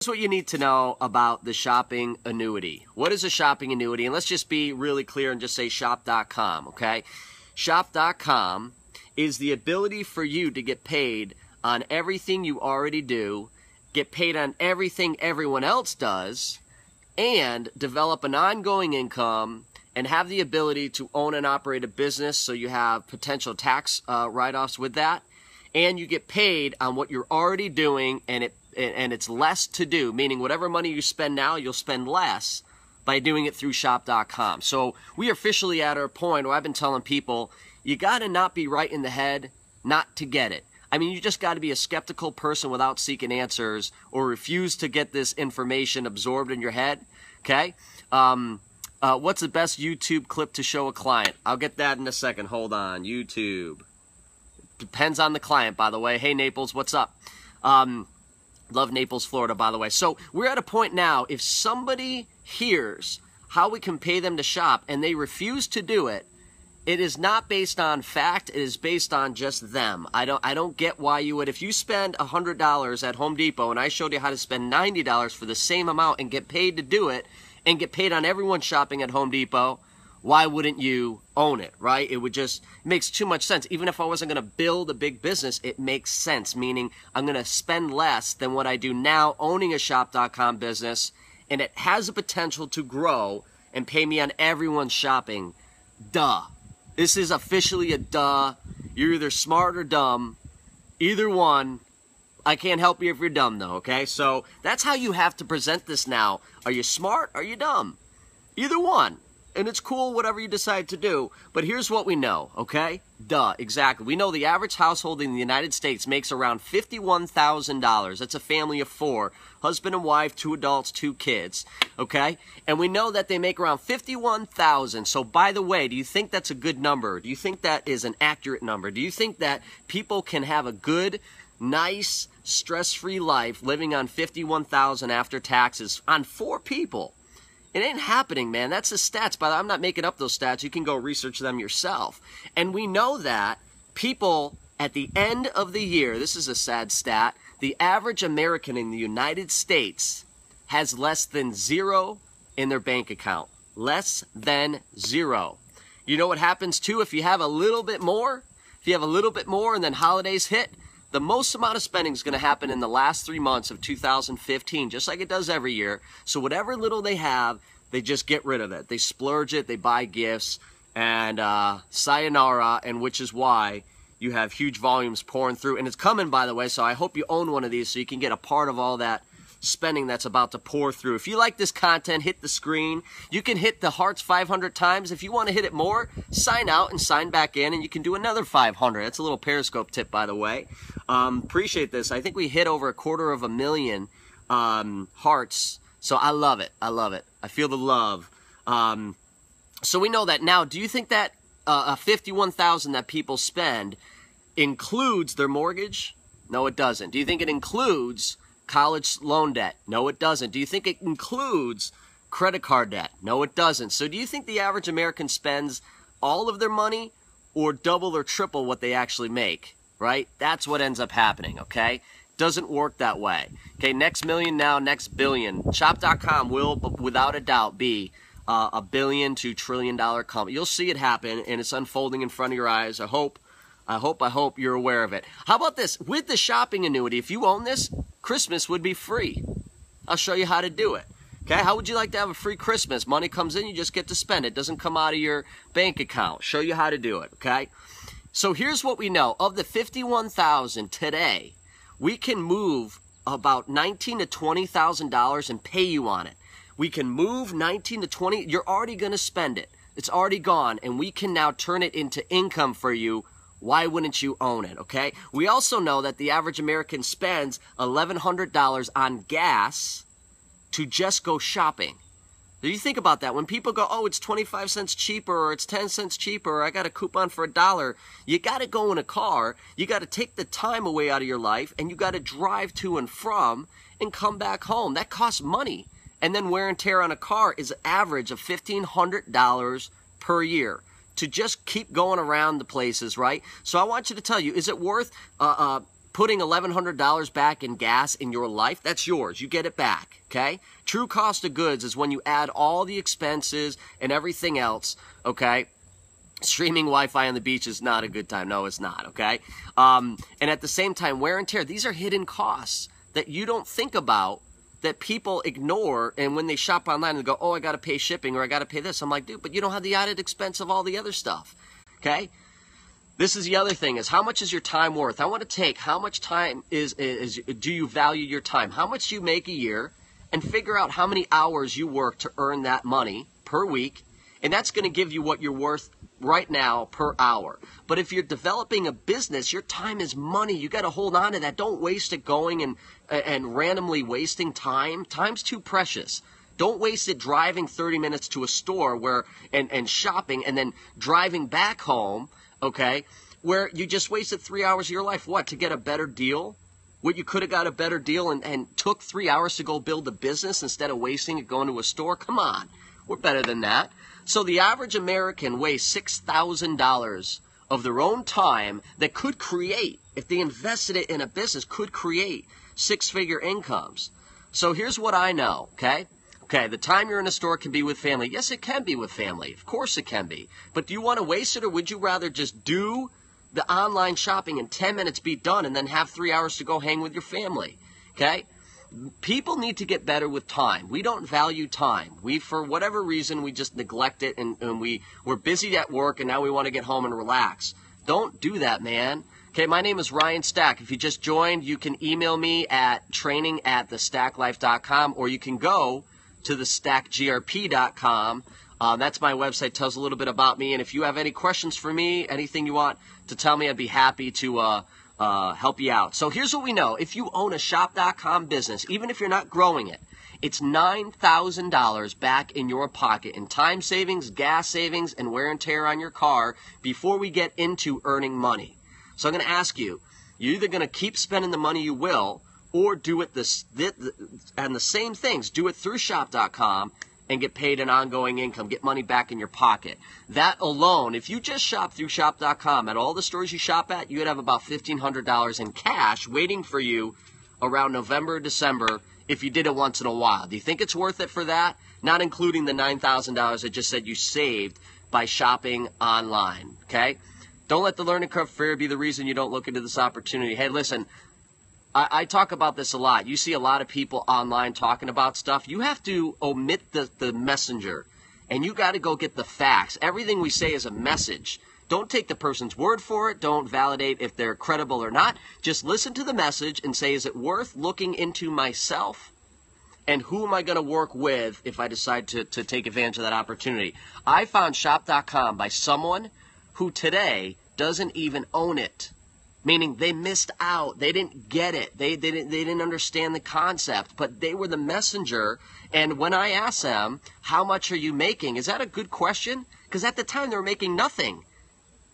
what you need to know about the shopping annuity. What is a shopping annuity? And let's just be really clear and just say shop.com, okay? Shop.com is the ability for you to get paid on everything you already do, get paid on everything everyone else does, and develop an ongoing income and have the ability to own and operate a business so you have potential tax write-offs with that. And you get paid on what you're already doing, and it's less to do, meaning whatever money you spend now, you'll spend less by doing it through shop.com. So we are officially at our point where I've been telling people, you got to not be right in the head not to get it. I mean, you just got to be a skeptical person without seeking answers or refuse to get this information absorbed in your head, okay? What's the best YouTube clip to show a client? I'll get that in a second. Hold on. YouTube. Depends on the client, by the way. Hey, Naples, what's up? Love Naples, Florida, by the way. So we're at a point now, if somebody hears how we can pay them to shop and they refuse to do it, it is not based on fact. It is based on just them. I don't get why you would. If you spend $100 at Home Depot and I showed you how to spend $90 for the same amount and get paid to do it and get paid on everyone shopping at Home Depot, why wouldn't you own it, right? It makes too much sense. Even if I wasn't going to build a big business, it makes sense, meaning I'm going to spend less than what I do now owning a shop.com business, and it has the potential to grow and pay me on everyone's shopping. Duh. This is officially a duh. You're either smart or dumb. Either one. I can't help you if you're dumb, though, okay? So that's how you have to present this now. Are you smart? Are you dumb? Either one. And it's cool, whatever you decide to do. But here's what we know, okay? Duh, exactly. We know the average household in the United States makes around $51,000. That's a family of 4. Husband and wife, 2 adults, 2 kids, okay? And we know that they make around $51,000. So, by the way, do you think that's a good number? Do you think that is an accurate number? Do you think that people can have a good, nice, stress-free life living on $51,000 after taxes on 4 people? It ain't happening, man. That's the stats. But I'm not making up those stats. You can go research them yourself. And we know that people at the end of the year, this is a sad stat, the average American in the United States has less than 0 in their bank account. Less than 0. You know what happens too if you have a little bit more? If you have a little bit more and then holidays hit, the most amount of spending is going to happen in the last 3 months of 2015, just like it does every year. So whatever little they have, they just get rid of it. They splurge it, they buy gifts, and sayonara, and which is why you have huge volumes pouring through. And it's coming, by the way, so I hope you own one of these so you can get a part of all that spending that's about to pour through. If you like this content, hit the screen. You can hit the hearts 500 times. If you want to hit it more, sign out and sign back in, and you can do another 500. That's a little Periscope tip, by the way. Appreciate this. I think we hit over 250,000 hearts, so I love it. I love it. I feel the love. So we know that now. Do you think that $51,000 that people spend includes their mortgage? No, it doesn't. Do you think it includes college loan debt? No, it doesn't. Do you think it includes credit card debt? No, it doesn't. So do you think the average American spends all of their money or double or triple what they actually make, right? That's what ends up happening, okay? Doesn't work that way. Okay, next million now, next billion. Shop.com will, without a doubt, be a billion to $1 trillion company. You'll see it happen, and it's unfolding in front of your eyes. I hope you're aware of it. How about this? With the shopping annuity, if you own this, Christmas would be free. I'll show you how to do it. Okay, how would you like to have a free Christmas? Money comes in, you just get to spend it. It doesn't come out of your bank account. Show you how to do it, okay? So here's what we know. Of the $51,000 today, we can move about $19,000 to $20,000 and pay you on it. We can move 19 to 20. You're already going to spend it. It's already gone, and we can now turn it into income for you. Why wouldn't you own it, okay? We also know that the average American spends $1,100 on gas to just go shopping. Do you think about that? When people go, oh, it's 25 cents cheaper, or it's 10 cents cheaper, or I got a coupon for $1, you got to go in a car, you got to take the time away out of your life, and you got to drive to and from and come back home. That costs money. And then wear and tear on a car is an average of $1,500 per year to just keep going around the places, right? So I want you to tell you, is it worth putting $1,100 back in gas in your life, that's yours. You get it back, okay? True cost of goods is when you add all the expenses and everything else, okay? Streaming Wi-Fi on the beach is not a good time. No, it's not, okay? And at the same time, wear and tear. These are hidden costs that you don't think about, that people ignore, and when they shop online and go, oh, I got to pay shipping or I got to pay this. I'm like, dude, but you don't have the added expense of all the other stuff, okay? This is the other thing, is how much is your time worth? I want to take how much time do you value your time? How much do you make a year? And figure out how many hours you work to earn that money per week. And that's going to give you what you're worth right now per hour. But if you're developing a business, your time is money. You got to hold on to that. Don't waste it going and randomly wasting time. Time's too precious. Don't waste it driving 30 minutes to a store and shopping and then driving back home, okay, where you just wasted 3 hours of your life. What, to get a better deal? What, you could have got a better deal and took 3 hours to go build a business instead of wasting it going to a store? Come on. We're better than that. So the average American wastes $6,000 of their own time that could create, if they invested it in a business, could create six-figure incomes. So here's what I know, okay? Okay, the time you're in a store can be with family. Yes, it can be with family. Of course it can be. But do you want to waste it, or would you rather just do the online shopping in 10 minutes, be done, and then have 3 hours to go hang with your family? Okay? People need to get better with time. We don't value time. We, for whatever reason, we just neglect it, and we're busy at work, and now we want to get home and relax. Don't do that, man. Okay, my name is Ryan Stack. If you just joined, you can email me at training@thestacklife.com, or you can go to thestackgrp.com. That's my website. Tells a little bit about me. And if you have any questions for me, anything you want to tell me, I'd be happy to help you out. So here's what we know. If you own a shop.com business, even if you're not growing it, it's $9,000 back in your pocket in time savings, gas savings, and wear and tear on your car before we get into earning money. So I'm going to ask you, you're either going to keep spending the money you will, or do it and the same things. Do it through shop.com and get paid an ongoing income. Get money back in your pocket. That alone, if you just shop through shop.com at all the stores you shop at, you would have about $1,500 in cash waiting for you around November or December if you did it once in a while. Do you think it's worth it for that? Not including the $9,000 I just said you saved by shopping online, okay? Don't let the learning curve fear be the reason you don't look into this opportunity. Hey, listen, I talk about this a lot. You see a lot of people online talking about stuff. You have to omit the messenger, and you got to go get the facts. Everything we say is a message. Don't take the person's word for it. Don't validate if they're credible or not. Just listen to the message and say, is it worth looking into myself? And who am I going to work with if I decide to take advantage of that opportunity? I found shop.com by someone who today doesn't even own it. Meaning they missed out. They didn't get it. They didn't understand the concept. But they were the messenger. And when I asked them, how much are you making? Is that a good question? Because at the time they were making nothing.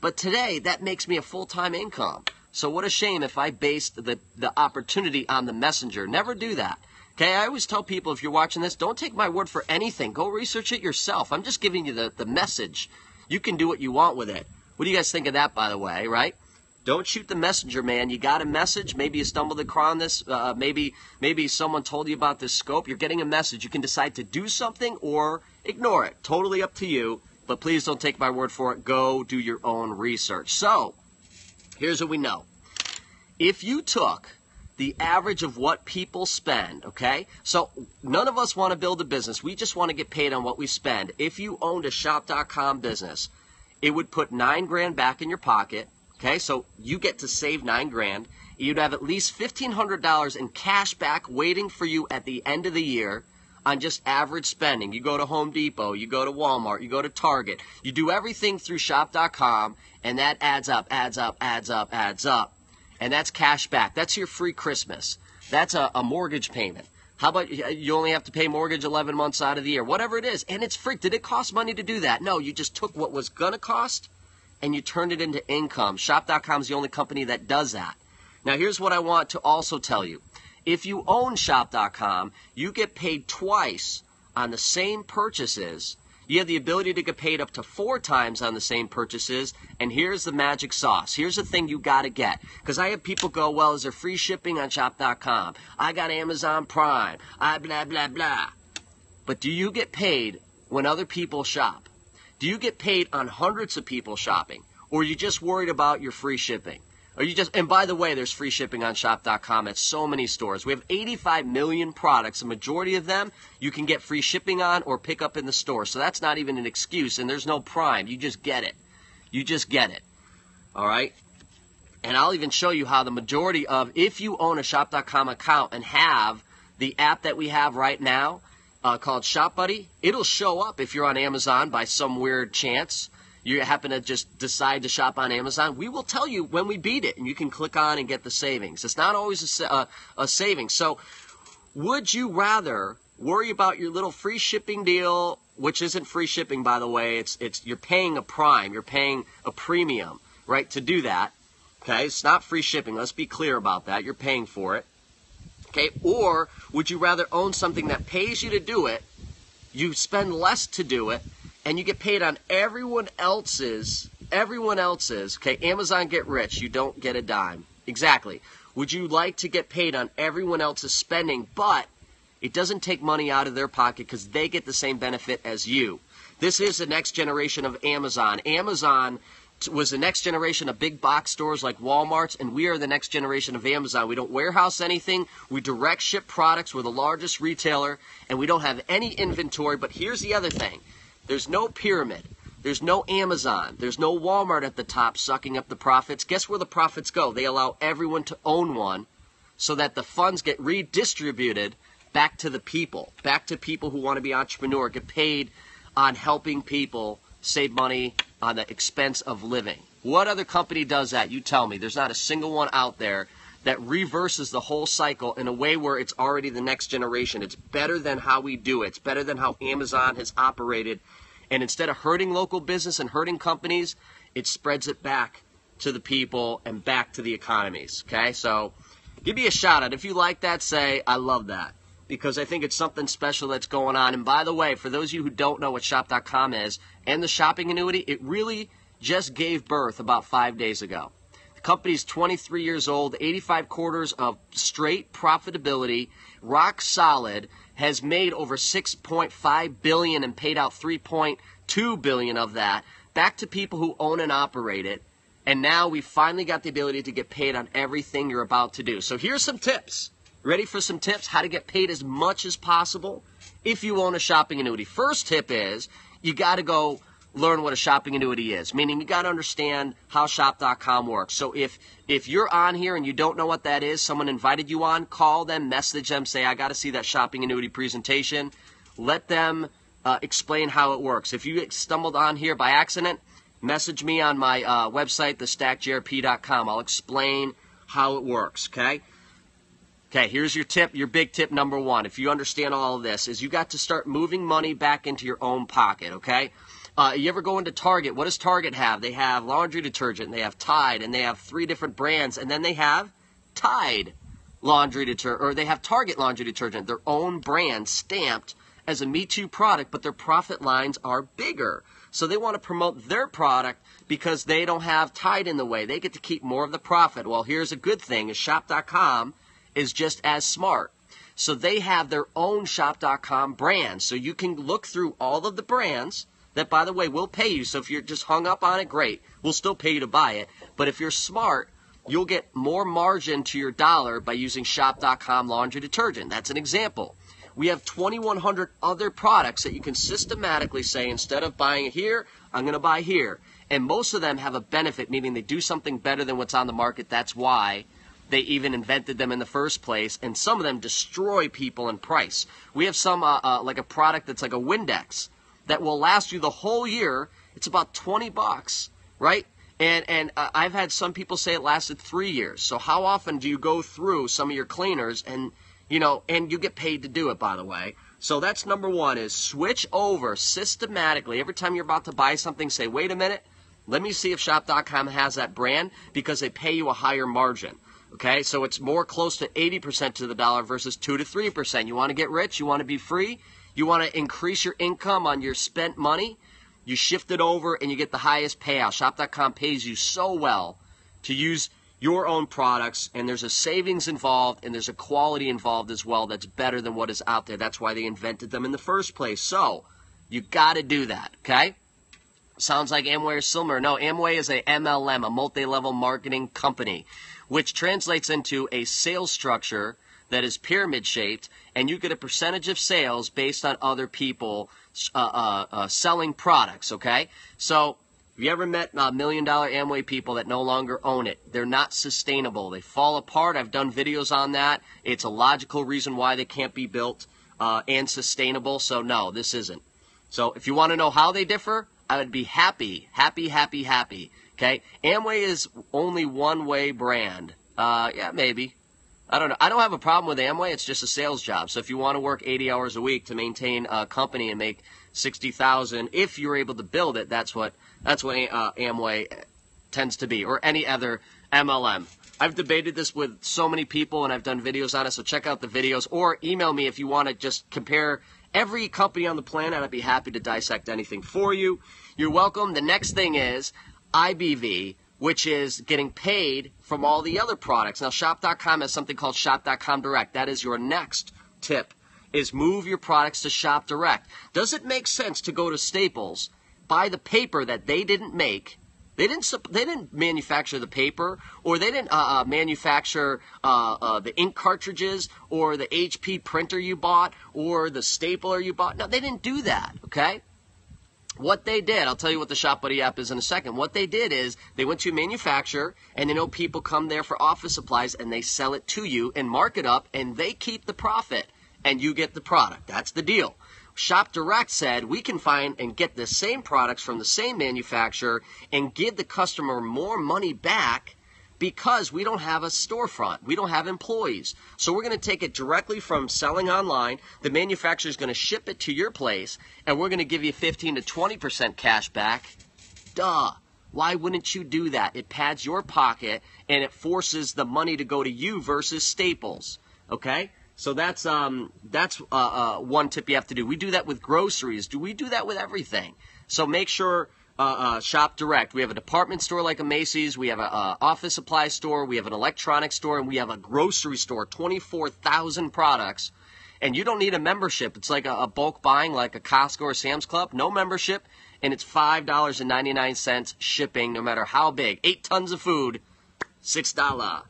But today that makes me a full-time income. So what a shame if I based the opportunity on the messenger. Never do that. Okay, I always tell people, if you're watching this, don't take my word for anything. Go research it yourself. I'm just giving you the message. You can do what you want with it. What do you guys think of that, by the way, right? Don't shoot the messenger, man. You got a message. Maybe you stumbled across this. Maybe someone told you about this scope. You're getting a message. You can decide to do something or ignore it. Totally up to you. But please don't take my word for it. Go do your own research. So here's what we know. If you took the average of what people spend, okay? So none of us want to build a business. We just want to get paid on what we spend. If you owned a shop.com business, it would put $9,000 back in your pocket. Okay, so you get to save $9,000. You'd have at least $1,500 in cash back waiting for you at the end of the year on just average spending. You go to Home Depot, you go to Walmart, you go to Target. You do everything through shop.com, and that adds up. And that's cash back. That's your free Christmas. That's a mortgage payment. How about you only have to pay mortgage 11 months out of the year? Whatever it is, and it's free. Did it cost money to do that? No, you just took what was going to cost and you turned it into income. Shop.com is the only company that does that. Now, here's what I want to also tell you. If you own Shop.com, you get paid twice on the same purchases. You have the ability to get paid up to 4 times on the same purchases, and here's the magic sauce. Here's the thing you got to get. Because I have people go, well, is there free shipping on Shop.com? I got Amazon Prime. I blah, blah, blah. But do you get paid when other people shop? Do you get paid on hundreds of people shopping? Or are you just worried about your free shipping? Or you just, and by the way, there's free shipping on Shop.com at so many stores. We have 85 million products. The majority of them you can get free shipping on or pick up in the store. So that's not even an excuse, and there's no Prime. You just get it. You just get it. All right? And I'll even show you how the majority of, if you own a Shop.com account and have the app that we have right now called Shop Buddy, it'll show up if you're on Amazon by some weird chance. You happen to just decide to shop on Amazon, we will tell you when we beat it, and you can click on and get the savings. It's not always a savings. So would you rather worry about your little free shipping deal, which isn't free shipping, by the way. It's you're paying a prime. You're paying a premium, right, to do that. Okay, it's not free shipping. Let's be clear about that. You're paying for it. Okay, or would you rather own something that pays you to do it, you spend less to do it, and you get paid on everyone else's, okay, Amazon get rich, you don't get a dime. Exactly. Would you like to get paid on everyone else's spending, but it doesn't take money out of their pocket because they get the same benefit as you? This is the next generation of Amazon. Amazon was the next generation of big box stores like Walmart's, and we are the next generation of Amazon. We don't warehouse anything. We direct ship products. We're the largest retailer, and we don't have any inventory. But here's the other thing. There's no pyramid. There's no Amazon. There's no Walmart at the top sucking up the profits. Guess where the profits go? They allow everyone to own one so that the funds get redistributed back to the people, back to people who want to be entrepreneur, get paid on helping people save money on the expense of living. What other company does that? You tell me. There's not a single one out there that reverses the whole cycle in a way where it's already the next generation. It's better than how we do it. It's better than how Amazon has operated. And instead of hurting local business and hurting companies, it spreads it back to the people and back to the economies. Okay, so give me a shout out. If you like that, say, I love that. Because I think it's something special that's going on. And by the way, for those of you who don't know what Shop.com is and the shopping annuity, it really just gave birth about 5 days ago. The company's 23 years old, 85 quarters of straight profitability, rock solid, has made over $6.5 billion and paid out $3.2 billion of that back to people who own and operate it. And now we finally got the ability to get paid on everything you're about to do. So here's some tips. Ready for some tips? How to get paid as much as possible if you own a shopping annuity. First tip is you got to go learn what a shopping annuity is, meaning you got to understand how Shop.com works. So if you're on here and you don't know what that is, someone invited you on, call them, message them, say, I got to see that shopping annuity presentation. Let them explain how it works. If you stumbled on here by accident, message me on my website, thestackjrp.com. I'll explain how it works, okay? Okay, here's your tip, your big tip number one. If you understand all of this, is you got to start moving money back into your own pocket, okay? You ever go into Target? What does Target have? They have laundry detergent, they have Tide, and they have 3 different brands, and then they have Tide laundry detergent, or they have Target laundry detergent, their own brand stamped as a Me Too product, but their profit lines are bigger. So they want to promote their product because they don't have Tide in the way. They get to keep more of the profit. Well, here's a good thing, is Shop.com is just as smart. So they have their own Shop.com brand. So you can look through all of the brands that, by the way, will pay you. So if you're just hung up on it, great. We'll still pay you to buy it. But if you're smart, you'll get more margin to your dollar by using Shop.com laundry detergent. That's an example. We have 2,100 other products that you can systematically say, instead of buying it here, I'm going to buy here. And most of them have a benefit, meaning they do something better than what's on the market. That's why they even invented them in the first place, and some of them destroy people in price. We have some, like a product that's like a Windex that will last you the whole year. It's about $20, right? And I've had some people say it lasted 3 years. So how often do you go through some of your cleaners and, you know, and you get paid to do it, by the way. So that's number one, is switch over systematically. Every time you're about to buy something, say, wait a minute, let me see if Shop.com has that brand, because they pay you a higher margin. Okay, so it's more close to 80% to the dollar versus 2 to 3%. You want to get rich? You want to be free? You want to increase your income on your spent money? You shift it over and you get the highest payout. Shop.com pays you so well to use your own products, and there's a savings involved and there's a quality involved as well that's better than what is out there. That's why they invented them in the first place. So you got to do that, okay? Sounds like Amway or Silmer. No, Amway is a MLM, a multi-level marketing company, which translates into a sales structure that is pyramid-shaped, and you get a percentage of sales based on other people selling products, okay? So have you ever met $1 million Amway people that no longer own it? They're not sustainable. They fall apart. I've done videos on that. It's a logical reason why they can't be built and sustainable. So, no, this isn't. So if you want to know how they differ, I would be happy. Okay? Amway is only one-way brand. Yeah, maybe. I don't know. I don't have a problem with Amway. It's just a sales job. So if you want to work 80 hours a week to maintain a company and make $60,000, if you're able to build it, that's what Amway tends to be, or any other MLM. I've debated this with so many people, and I've done videos on it, so check out the videos, or email me if you want to just compare every company on the planet. I'd be happy to dissect anything for you. You're welcome. The next thing is IBV, which is getting paid from all the other products. Now, Shop.com has something called Shop.com Direct. That is your next tip, is move your products to Shop Direct. Does it make sense to go to Staples, buy the paper that they didn't make? They didn't manufacture the paper, or they didn't manufacture the ink cartridges, or the HP printer you bought, or the stapler you bought. No, they didn't do that, okay? What they did, I'll tell you what the Shop Buddy app is in a second. What they did is they went to a manufacturer, and they know people come there for office supplies, and they sell it to you and mark it up, and they keep the profit, and you get the product. That's the deal. Shop Direct said we can find and get the same products from the same manufacturer and give the customer more money back because we don't have a storefront. We don't have employees. So we're going to take it directly from selling online. The manufacturer is going to ship it to your place, and we're going to give you 15 to 20% cash back. Duh. Why wouldn't you do that? It pads your pocket, and it forces the money to go to you versus Staples. Okay? So that's one tip you have to do. We do that with groceries. We do that with everything. So make sure Shop Direct. We have a department store like a Macy's. We have an office supply store. We have an electronics store. And we have a grocery store, 24,000 products. And you don't need a membership. It's like a bulk buying like a Costco or Sam's Club. No membership. And it's $5.99 shipping no matter how big. 8 tons of food, $6.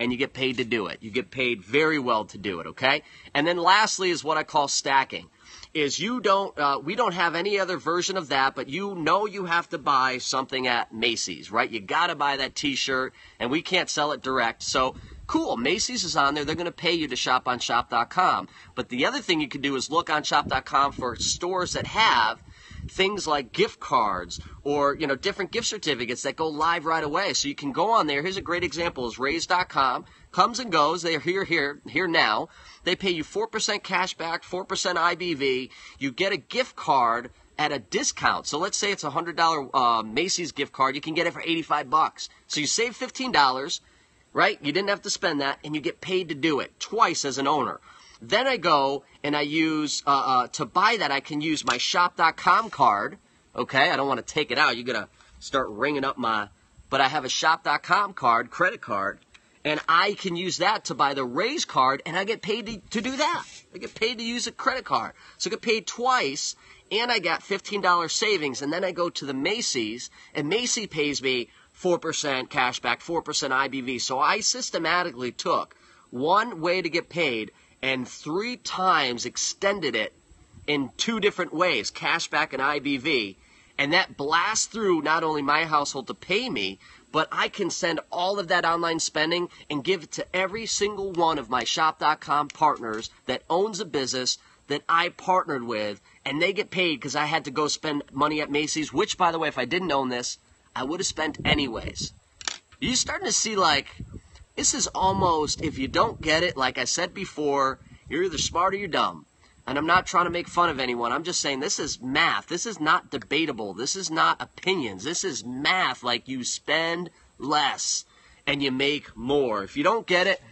And you get paid to do it. You get paid very well to do it, okay? And then lastly is what I call stacking. Is we don't have any other version of that, but you know you have to buy something at Macy's, right? You got to buy that T-shirt, and we can't sell it direct. So, cool, Macy's is on there. They're going to pay you to shop on Shop.com. But the other thing you can do is look on Shop.com for stores that have things like gift cards or, different gift certificates that go live right away. So you can go on there. Here's a great example is Raise.com. Comes and goes. They're here now. They pay you 4% cash back, 4% IBV. You get a gift card at a discount. So let's say it's a $100 Macy's gift card. You can get it for $85. So you save $15, right? You didn't have to spend that, and you get paid to do it twice as an owner. Then I go and I use, to buy that, I can use my Shop.com card, okay? I don't want to take it out. You're going to start ringing up but I have a Shop.com card, credit card, and I can use that to buy the Raise card, and I get paid to do that. I get paid to use a credit card. So I get paid twice, and I got $15 savings, and then I go to the Macy's, and Macy's pays me 4% cash back, 4% IBV. So I systematically took one way to get paid and 3 times extended it in 2 different ways, cashback and IBV. And that blasts through not only my household to pay me, but I can send all of that online spending and give it to every single one of my Shop.com partners that owns a business that I partnered with, and they get paid because I had to go spend money at Macy's, which, by the way, if I didn't own this, I would have spent anyways. You're starting to see, this is almost, if you don't get it, like I said before, you're either smart or you're dumb. And I'm not trying to make fun of anyone. I'm just saying this is math. This is not debatable. This is not opinions. This is math. Like, you spend less and you make more. If you don't get it,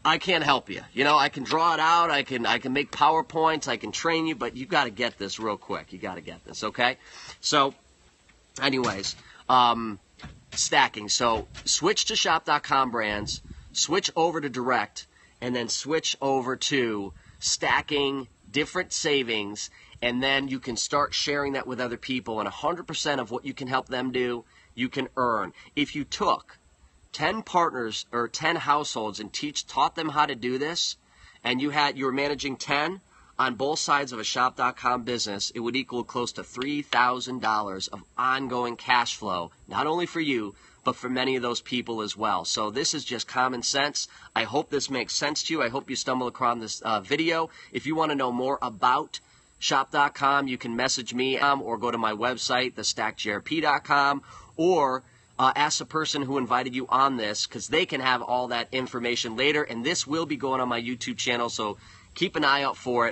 I can't help you. You know, I can draw it out. I can make PowerPoints. I can train you, but you got to get this real quick. You got to get this, okay? So, anyways, stacking. So, switch to shop.com brands, switch over to direct, and then switch over to stacking different savings, and then you can start sharing that with other people, and 100% of what you can help them do, you can earn. If you took 10 partners or 10 households and taught them how to do this, and you were managing 10 on both sides of a shop.com business, it would equal close to $3,000 of ongoing cash flow, not only for you, but for many of those people as well. So this is just common sense. I hope this makes sense to you. I hope you stumble across this video. If you want to know more about shop.com, you can message me or go to my website, thestackgrp.com, or ask the person who invited you on this, because they can have all that information later, and this will be going on my YouTube channel, so keep an eye out for it.